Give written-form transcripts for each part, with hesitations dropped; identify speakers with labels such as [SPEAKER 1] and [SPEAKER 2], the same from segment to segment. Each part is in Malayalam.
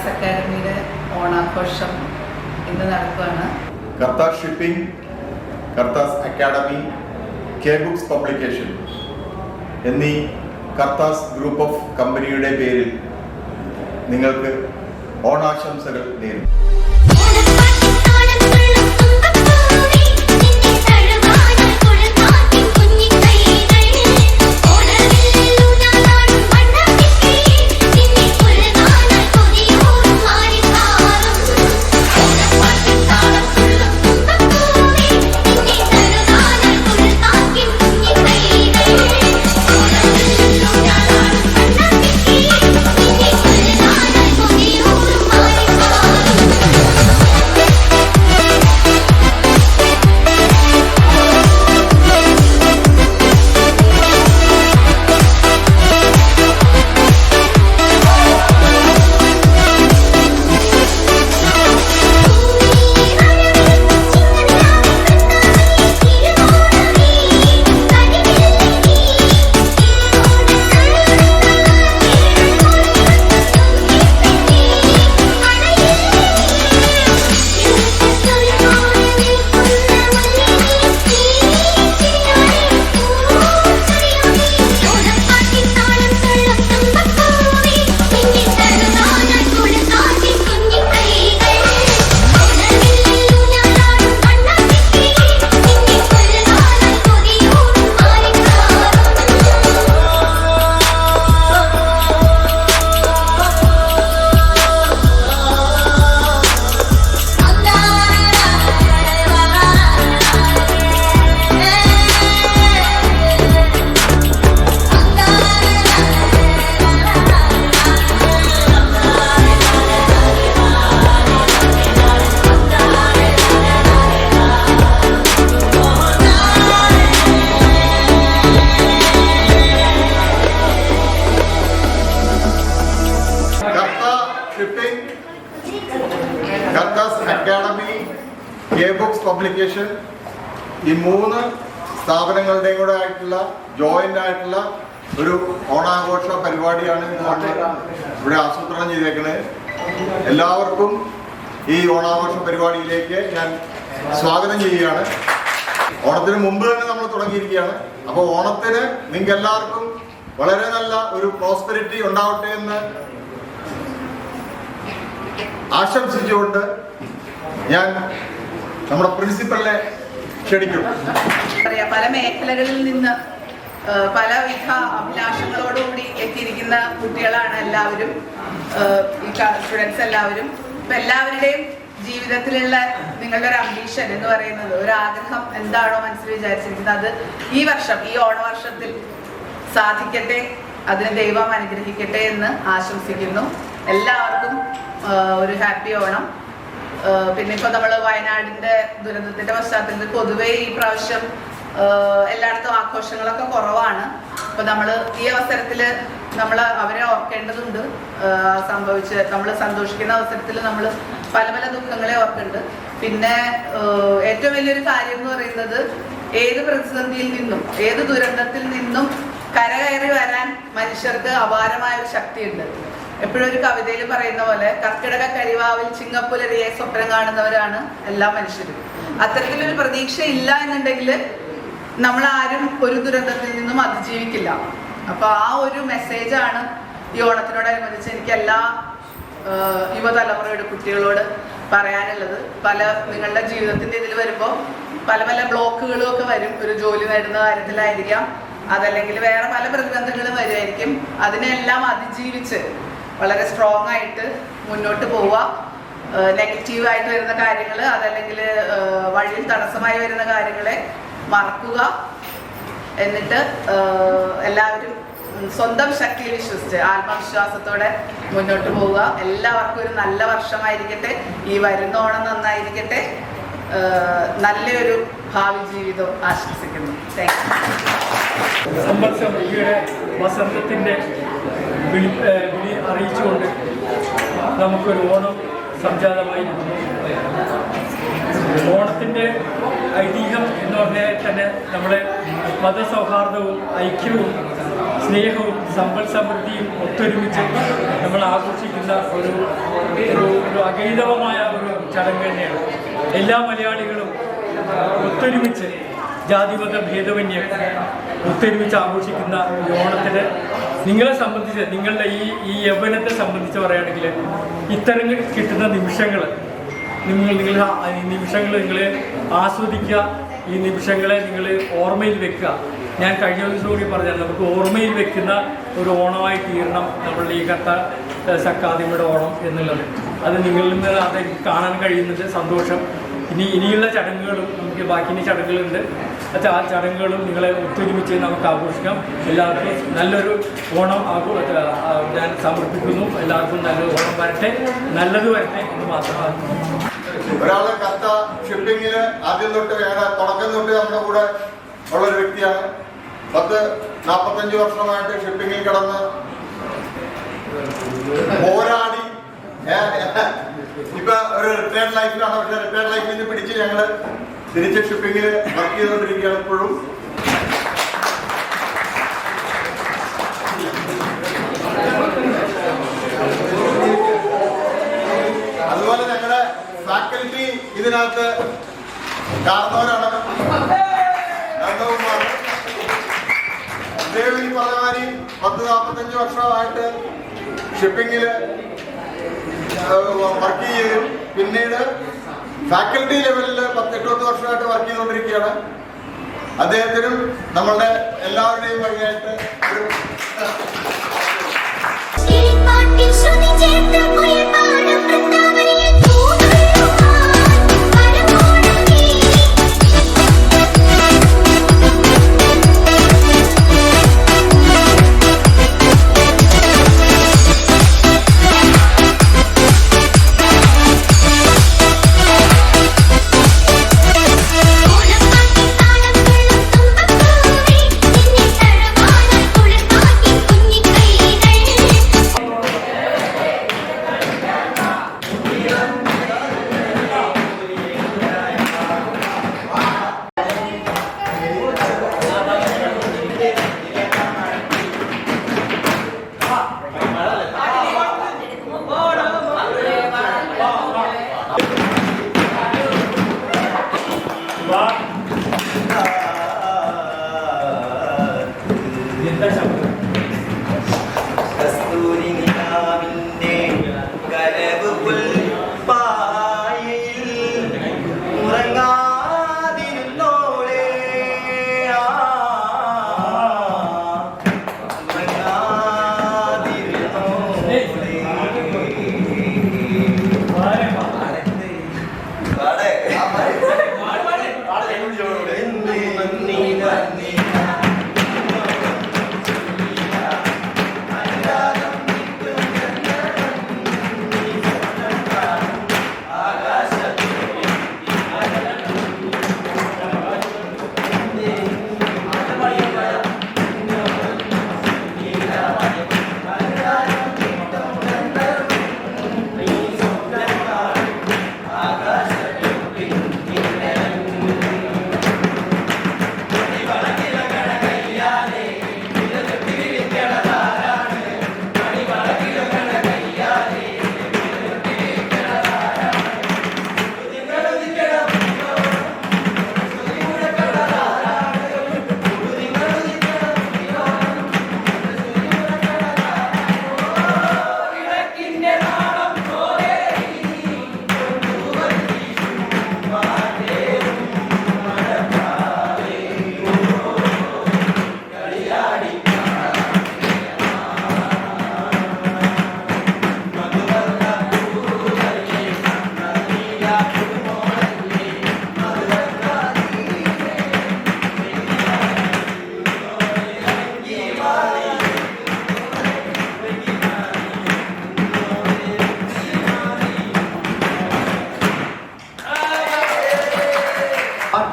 [SPEAKER 1] കർത്താസ് അക്കാദമിയുടെ ഓണാഘോഷം ഇന്ന് നടക്കുകയാണ്.
[SPEAKER 2] Karthas shipping, Karthas academy, K books publication എന്നീ കർത്താസ് ഗ്രൂപ്പ് ഓഫ് കമ്പനിയുടെ പേരിൽ നിങ്ങൾക്ക് ഓണാശംസകൾ നേരുന്നു. Karthas academy, K books publication ഈ മൂന്ന് സ്ഥാപനങ്ങളുടെയും കൂടെ ആയിട്ടുള്ള ജോയിന്റ് ആയിട്ടുള്ള ഒരു ഓണാഘോഷ പരിപാടിയാണ് ഇവിടെ ആസൂത്രണം ചെയ്തേക്കുന്നത്. എല്ലാവർക്കും ഈ ഓണാഘോഷ പരിപാടിയിലേക്ക് ഞാൻ സ്വാഗതം ചെയ്യുകയാണ്. ഓണത്തിന് മുമ്പ് തന്നെ നമ്മൾ തുടങ്ങിയിരിക്കുകയാണ്. അപ്പോൾ ഓണത്തിന് നിങ്ങൾക്ക് എല്ലാവർക്കും വളരെ നല്ല ഒരു പ്രോസ്പെരിറ്റി ഉണ്ടാവട്ടെ എന്ന് ആശംസിച്ചുകൊണ്ട് ഞാൻ നമ്മുടെ പ്രിൻസിപ്പലിനെ ക്ഷണിക്കും.
[SPEAKER 1] പല മേഖലകളിൽ നിന്ന് പലവിധ അഭിലാഷങ്ങളോടുകൂടി എത്തിയിരിക്കുന്ന കുട്ടികളാണ് എല്ലാവരും, ഈ സ്റ്റുഡൻസ് എല്ലാവരും. ഇപ്പൊ എല്ലാവരുടെയും ജീവിതത്തിലുള്ള നിങ്ങളുടെ ഒരു അംബീഷൻ എന്ന് പറയുന്നത്, ഒരു ആഗ്രഹം എന്താണോ മനസ്സിൽ വിചാരിച്ചിരിക്കുന്നത്, അത് ഈ വർഷം, ഈ ഓണവർഷത്തിൽ സാധിക്കട്ടെ, അതിന് ദൈവം അനുഗ്രഹിക്കട്ടെ എന്ന് ആശംസിക്കുന്നു. എല്ലാവർക്കും ഒരു ഹാപ്പി ഓണം. പിന്നെ ഇപ്പൊ നമ്മള് വയനാടിന്റെ ദുരന്തത്തിന്റെ പശ്ചാത്തലത്തിൽ പൊതുവെ ഈ പ്രാവശ്യം എല്ലായിടത്തും ആഘോഷങ്ങളൊക്കെ കുറവാണ്. അപ്പൊ നമ്മള് ഈ അവസരത്തില് നമ്മൾ അവരെ ഓർക്കേണ്ടതുണ്ട്. നമ്മൾ സന്തോഷിക്കുന്ന അവസരത്തിൽ നമ്മൾ പല പല ദുഃഖങ്ങളെ ഓർക്കുന്നുണ്ട്. പിന്നെ ഏറ്റവും വലിയൊരു കാര്യം എന്ന് പറയുന്നത്, ഏത് പ്രതിസന്ധിയിൽ നിന്നും ഏത് ദുരന്തത്തിൽ നിന്നും കരകയറി വരാൻ മനുഷ്യർക്ക് അപാരമായ ഒരു ശക്തിയുണ്ട്. എപ്പോഴും ഒരു കവിതയിൽ പറയുന്ന പോലെ, കർക്കിടക കരിവാവിൽ ചിങ്ങപ്പുലരിയെ സ്വപ്നം കാണുന്നവരാണ് എല്ലാ മനുഷ്യരും. അത്തരത്തിലൊരു പ്രതീക്ഷ ഇല്ല എന്നുണ്ടെങ്കിൽ നമ്മൾ ആരും ഒരു ദുരന്തത്തിൽ നിന്നും അതിജീവിക്കില്ല. അപ്പൊ ആ ഒരു മെസ്സേജാണ് ഈ ഓണത്തിനോടനുബന്ധിച്ച് എനിക്ക് എല്ലാ യുവതലമുറയുടെ കുട്ടികളോട് പറയാനുള്ളത്. നിങ്ങളുടെ ജീവിതത്തിന്റെ ഇതിൽ വരുമ്പോൾ പല പല ബ്ലോക്കുകളും ഒക്കെ വരും. ഒരു ജോലി നേടുന്ന കാര്യത്തിലായിരിക്കാം, അതല്ലെങ്കിൽ വേറെ പല പ്രതിബന്ധങ്ങളും വരുമായിരിക്കും. അതിനെല്ലാം അതിജീവിച്ച് വളരെ സ്ട്രോങ് ആയിട്ട് മുന്നോട്ട് പോവുക. നെഗറ്റീവായിട്ട് വരുന്ന കാര്യങ്ങൾ, അതല്ലെങ്കിൽ വഴിയിൽ തടസ്സമായി വരുന്ന കാര്യങ്ങളെ മറക്കുക. എന്നിട്ട് എല്ലാവരും സ്വന്തം ശക്തിയിൽ വിശ്വസിച്ച് ആത്മവിശ്വാസത്തോടെ മുന്നോട്ട് പോവുക. എല്ലാവർക്കും ഒരു നല്ല വർഷമായിരിക്കട്ടെ. ഈ വരുന്ന ഓണം നന്നായിരിക്കട്ടെ. നല്ലൊരു ഭാവി ജീവിതം ആശംസിക്കുന്നു.
[SPEAKER 3] വസന്തത്തിൻ്റെ വിളി അറിയിച്ചുകൊണ്ട് നമുക്കൊരു ഓണം സംജാതമായിരിക്കുന്നു. ഓണത്തിൻ്റെ ഐതിഹ്യം എന്ന് പറഞ്ഞാൽ തന്നെ നമ്മുടെ മതസൗഹാർദ്ദവും ഐക്യവും സ്നേഹവും സമ്പൽ സമൃദ്ധിയും ഒത്തൊരുമിച്ച് നമ്മൾ ആഘോഷിക്കുന്ന ഒരു അഗൈതവമായ ഒരു ചടങ്ങ് തന്നെയാണ്. എല്ലാ മലയാളികളും ഒത്തൊരുമിച്ച് ജാതിമത ഭേദമന്യം ഒത്തൊരുമിച്ച് ആഘോഷിക്കുന്ന ഈ ഓണത്തിന് നിങ്ങളെ സംബന്ധിച്ച്, നിങ്ങളുടെ ഈ യൗവനത്തെ സംബന്ധിച്ച് പറയുകയാണെങ്കിൽ ഇത്തരം കിട്ടുന്ന നിമിഷങ്ങൾ നിങ്ങൾ ആസ്വദിക്കുക. ഈ നിമിഷങ്ങളെ നിങ്ങൾ ഓർമ്മയിൽ വെക്കുക. ഞാൻ കഴിഞ്ഞ ദിവസം കൂടി പറഞ്ഞാൽ നമുക്ക് ഓർമ്മയിൽ വെക്കുന്ന ഒരു ഓണമായി തീരണം നമ്മളുടെ ഈ കത്ത സക്കാദിയുടെ ഓണം എന്നുള്ളത്. അത് നിങ്ങളിൽ നിന്ന് അത് കാണാൻ കഴിയുന്നത് സന്തോഷം. ഇനിയുള്ള ചടങ്ങുകളും നമുക്ക് ബാക്കി ചടങ്ങുകളുണ്ട്. ആ ചടങ്ങുകളും നിങ്ങളെ ഒത്തൊരുമിച്ച് നമുക്ക് ആഘോഷിക്കാം. എല്ലാവർക്കും നല്ലൊരു ഓണം ഞാൻ സമർപ്പിക്കുന്നു. എല്ലാവർക്കും നല്ലൊരു ഓണം വരട്ടെ, നല്ലത് വരട്ടെ എന്ന് മാത്രമാണ്.
[SPEAKER 2] ഒരാള് കത്ത ഷിപ്പിങ്ങില് ആദ്യം തൊട്ട് തുടക്കം തൊട്ട് നമ്മുടെ കൂടെ ഉള്ളൊരു വ്യക്തിയാണ്. 40-45 വർഷമായിട്ട് ഷിപ്പിങ്ങിൽ കിടന്ന് പോരാടി ഇപ്പൊ ഒരു റിട്ടയർഡ് ലൈഫിലാണ്. പക്ഷെ റിട്ടയർഡ് ലൈഫിൽ നിന്ന് പിടിച്ച് ഞങ്ങള് തിരിച്ച് ഷിപ്പിങ്ങിൽ വർക്ക് ചെയ്തുകൊണ്ടിരിക്കുകയാണ് ഇപ്പോഴും. അതുപോലെ ഞങ്ങളുടെ ഫാക്കൽറ്റി ഇതിനകത്ത് കാരണവരാണ്. നന്ദകുമാർ ദേവി പറഞ്ഞമാരി 40-45 വർഷമായിട്ട് ഷിപ്പിങ്ങില് വർക്ക് ചെയ്തു. പിന്നീട് ഫാക്കൽറ്റി ലെവലിൽ 10-8 വർഷമായിട്ട് വർക്ക് ചെയ്തുകൊണ്ടിരിക്കുകയാണ്. അദ്ദേഹത്തിനും നമ്മളുടെ എല്ലാവരുടെയും വഴിയായിട്ട്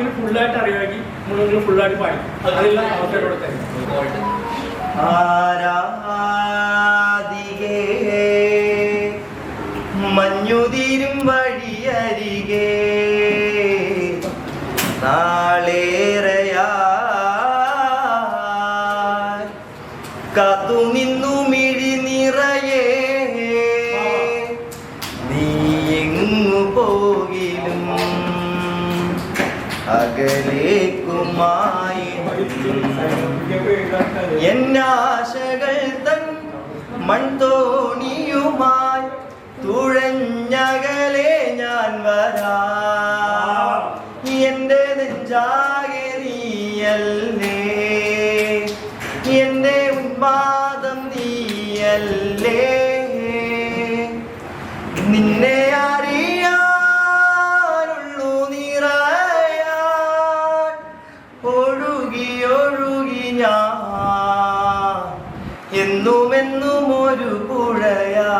[SPEAKER 2] ഒരു
[SPEAKER 3] ഫുള്ളായിട്ട് അറിയാമെങ്കിൽ നിങ്ങൾ ഫുള്ളായിട്ട് പാടി അതിലുള്ള അവസരം
[SPEAKER 4] ആരാധികേ മഞ്ഞുതിരും വഴിയരികെ നാളേറെയാ കാത്തു നിന്നു മിഴി നിറയേ നീ എങ്ങു പോകിലും അകലേക്കുമായി എന്നാശകൾ തൻ മൺതോണിയുമായി തുഴഞ്ഞകലെ ഞാൻ വരാ എന്റെ നെഞ്ചാകെ നീയല്ലേ എന്റെ ഉന്മാദം നീയല്ലേ നിന്നെ അറിയാനുള്ളൂ നിറയാൻ ഒഴുകി ഒഴുകി ഞാൻ എന്നുമെന്നും ഒരു പുഴയാ